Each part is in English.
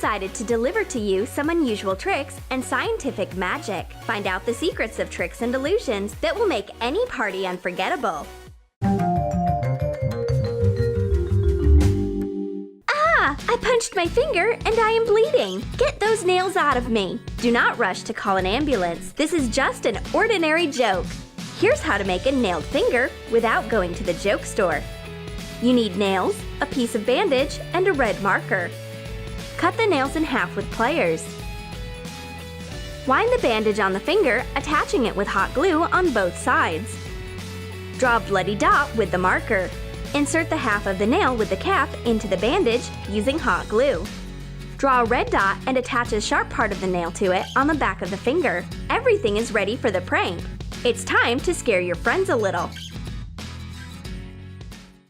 decided to deliver to you some unusual tricks and scientific magic. Find out the secrets of tricks and illusions that will make any party unforgettable. I punched my finger and I am bleeding. Get those nails out of me. Do not rush to call an ambulance. This is just an ordinary joke. Here's how to make a nailed finger without going to the joke store. You need nails, a piece of bandage, and a red marker. Cut the nails in half with pliers. Wind the bandage on the finger, attaching it with hot glue on both sides. Draw a bloody dot with the marker. Insert the half of the nail with the cap into the bandage using hot glue. Draw a red dot and attach a sharp part of the nail to it on the back of the finger. Everything is ready for the prank. It's time to scare your friends a little.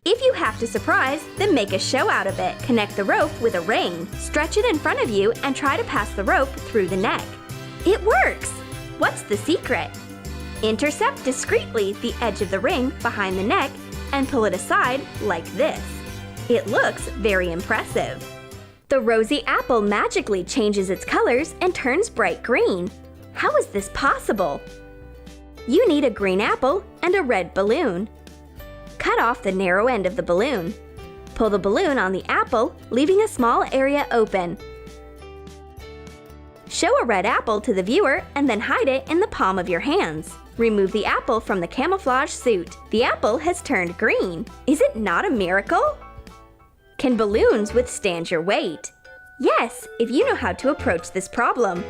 If you have to surprise, then make a show out of it. Connect the rope with a ring. Stretch it in front of you and try to pass the rope through the neck. It works! What's the secret? Intercept discreetly the edge of the ring behind the neck and pull it aside like this. It looks very impressive. The rosy apple magically changes its colors and turns bright green. How is this possible? You need a green apple and a red balloon. Cut off the narrow end of the balloon. Pull the balloon on the apple, leaving a small area open. Show a red apple to the viewer and then hide it in the palm of your hands. Remove the apple from the camouflage suit. The apple has turned green. Is it not a miracle? Can balloons withstand your weight? Yes, if you know how to approach this problem.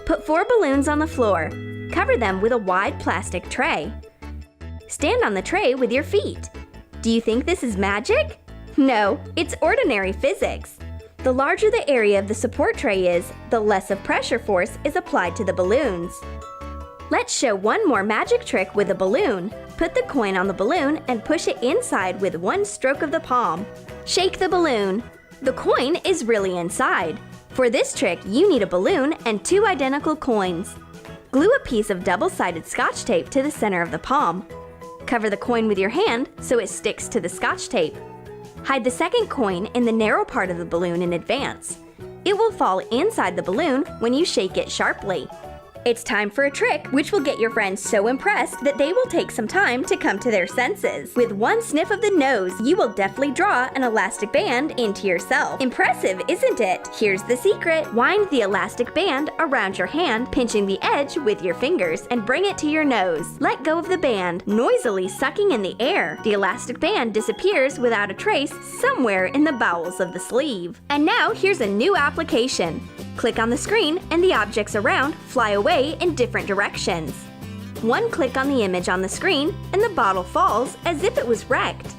Put 4 balloons on the floor. Cover them with a wide plastic tray. Stand on the tray with your feet. Do you think this is magic? No, it's ordinary physics. The larger the area of the support tray is, the less of pressure force is applied to the balloons. Let's show one more magic trick with a balloon. Put the coin on the balloon and push it inside with one stroke of the palm. Shake the balloon. The coin is really inside. For this trick, you need a balloon and 2 identical coins. Glue a piece of double-sided Scotch tape to the center of the palm. Cover the coin with your hand so it sticks to the Scotch tape. Hide the second coin in the narrow part of the balloon in advance. It will fall inside the balloon when you shake it sharply. It's time for a trick which will get your friends so impressed that they will take some time to come to their senses. With one sniff of the nose, you will deftly draw an elastic band into yourself. Impressive, isn't it? Here's the secret. Wind the elastic band around your hand, pinching the edge with your fingers, and bring it to your nose. Let go of the band, noisily sucking in the air. The elastic band disappears without a trace somewhere in the bowels of the sleeve. And now here's a new application. Click on the screen and the objects around fly away in different directions. One click on the image on the screen and the bottle falls as if it was wrecked.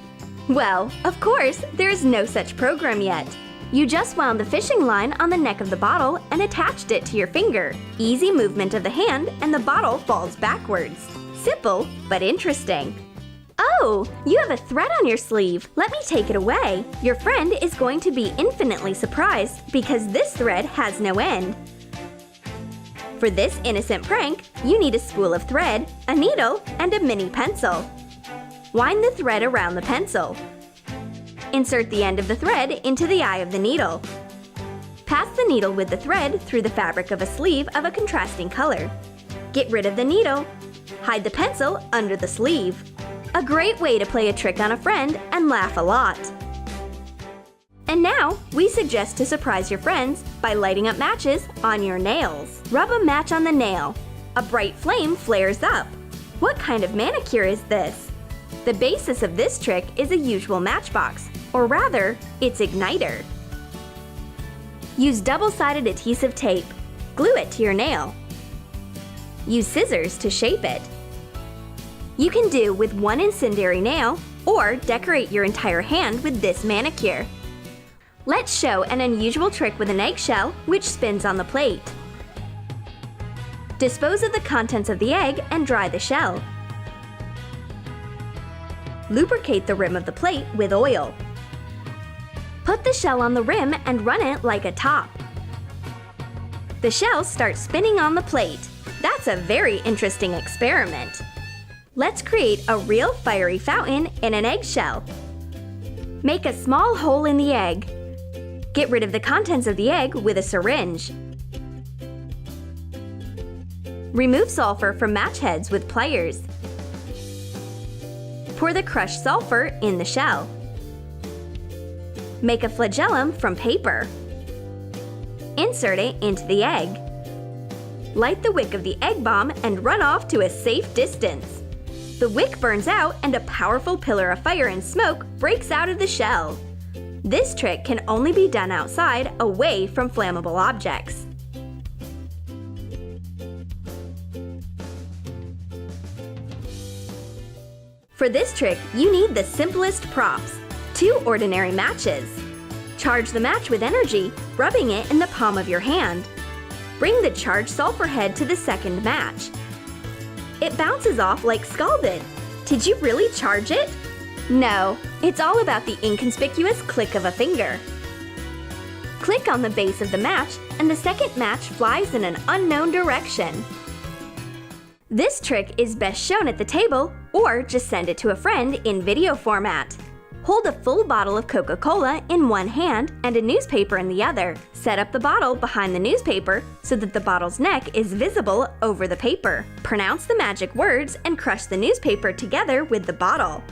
Well, of course, there is no such program yet. You just wound the fishing line on the neck of the bottle and attached it to your finger. Easy movement of the hand and the bottle falls backwards. Simple, but interesting. Oh, you have a thread on your sleeve. Let me take it away. Your friend is going to be infinitely surprised because this thread has no end. For this innocent prank, you need a spool of thread, a needle, and a mini pencil. Wind the thread around the pencil. Insert the end of the thread into the eye of the needle. Pass the needle with the thread through the fabric of a sleeve of a contrasting color. Get rid of the needle. Hide the pencil under the sleeve. A great way to play a trick on a friend and laugh a lot. And now, we suggest to surprise your friends by lighting up matches on your nails. Rub a match on the nail. A bright flame flares up. What kind of manicure is this? The basis of this trick is a usual matchbox, or rather, its igniter. Use double-sided adhesive tape. Glue it to your nail. Use scissors to shape it. You can do with one incendiary nail or decorate your entire hand with this manicure. Let's show an unusual trick with an eggshell which spins on the plate. Dispose of the contents of the egg and dry the shell. Lubricate the rim of the plate with oil. Put the shell on the rim and run it like a top. The shell starts spinning on the plate. That's a very interesting experiment. Let's create a real fiery fountain in an eggshell. Make a small hole in the egg. Get rid of the contents of the egg with a syringe. Remove sulfur from match heads with pliers. Pour the crushed sulfur in the shell. Make a flagellum from paper. Insert it into the egg. Light the wick of the egg bomb and run off to a safe distance. The wick burns out and a powerful pillar of fire and smoke breaks out of the shell. This trick can only be done outside, away from flammable objects. For this trick, you need the simplest props: 2 ordinary matches. Charge the match with energy, rubbing it in the palm of your hand. Bring the charged sulfur head to the second match. It bounces off like scalded. Did you really charge it? No, it's all about the inconspicuous click of a finger. Click on the base of the match, and the second match flies in an unknown direction. This trick is best shown at the table, or just send it to a friend in video format. Hold a full bottle of Coca-Cola in one hand and a newspaper in the other. Set up the bottle behind the newspaper so that the bottle's neck is visible over the paper. Pronounce the magic words and crush the newspaper together with the bottle.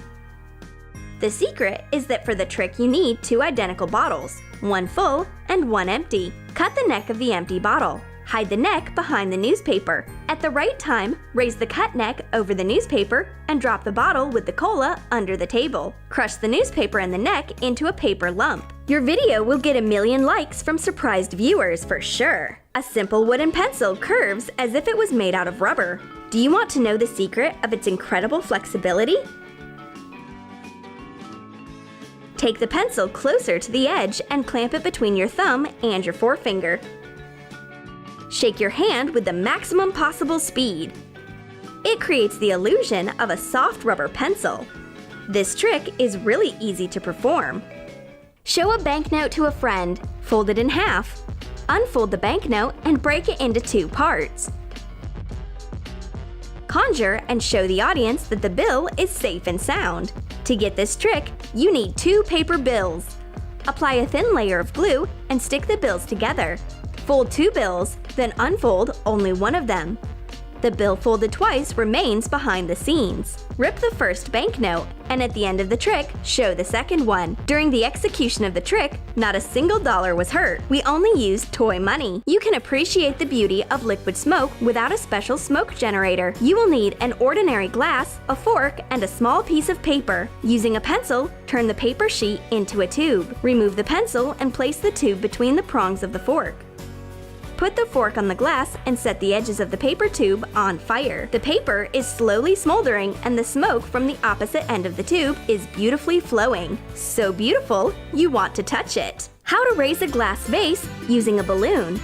The secret is that for the trick you need 2 identical bottles, one full and one empty. Cut the neck of the empty bottle. Hide the neck behind the newspaper. At the right time, raise the cut neck over the newspaper and drop the bottle with the cola under the table. Crush the newspaper and the neck into a paper lump. Your video will get 1 million likes from surprised viewers for sure. A simple wooden pencil curves as if it was made out of rubber. Do you want to know the secret of its incredible flexibility? Take the pencil closer to the edge and clamp it between your thumb and your forefinger. Shake your hand with the maximum possible speed. It creates the illusion of a soft rubber pencil. This trick is really easy to perform. Show a banknote to a friend, fold it in half. Unfold the banknote and break it into 2 parts. Conjure and show the audience that the bill is safe and sound. To get this trick, you need 2 paper bills. Apply a thin layer of glue and stick the bills together. Fold 2 bills, then unfold only one of them. The bill folded twice remains behind the scenes. Rip the first banknote, and at the end of the trick, show the second one. During the execution of the trick, not a single dollar was hurt. We only used toy money. You can appreciate the beauty of liquid smoke without a special smoke generator. You will need an ordinary glass, a fork, and a small piece of paper. Using a pencil, turn the paper sheet into a tube. Remove the pencil and place the tube between the prongs of the fork. Put the fork on the glass and set the edges of the paper tube on fire. The paper is slowly smoldering and the smoke from the opposite end of the tube is beautifully flowing. So beautiful, you want to touch it. How to raise a glass vase using a balloon.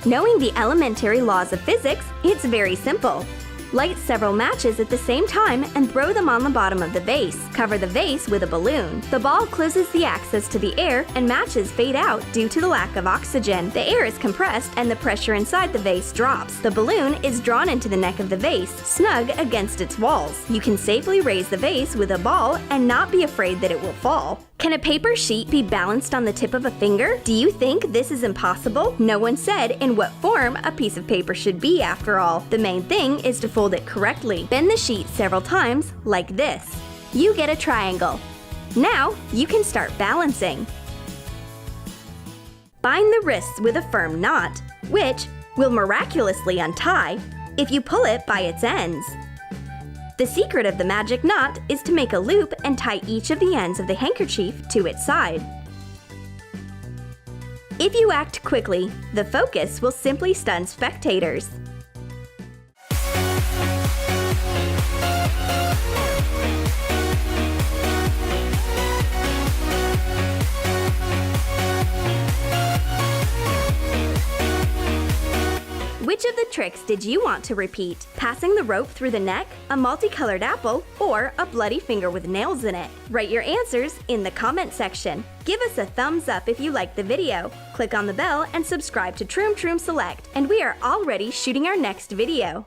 Knowing the elementary laws of physics, it's very simple. Light several matches at the same time and throw them on the bottom of the vase. Cover the vase with a balloon. The ball closes the access to the air and matches fade out due to the lack of oxygen. The air is compressed and the pressure inside the vase drops. The balloon is drawn into the neck of the vase, snug against its walls. You can safely raise the vase with a ball and not be afraid that it will fall. Can a paper sheet be balanced on the tip of a finger? Do you think this is impossible? No one said in what form a piece of paper should be after all. The main thing is to fold it correctly. Bend the sheet several times, like this. You get a triangle. Now you can start balancing. Bind the wrists with a firm knot, which will miraculously untie if you pull it by its ends. The secret of the magic knot is to make a loop and tie each of the ends of the handkerchief to its side. If you act quickly, the focus will simply stun spectators. Which of the tricks did you want to repeat? Passing the rope through the neck, a multicolored apple, or a bloody finger with nails in it? Write your answers in the comment section. Give us a thumbs up if you liked the video. Click on the bell and subscribe to Troom Troom Select, and we are already shooting our next video.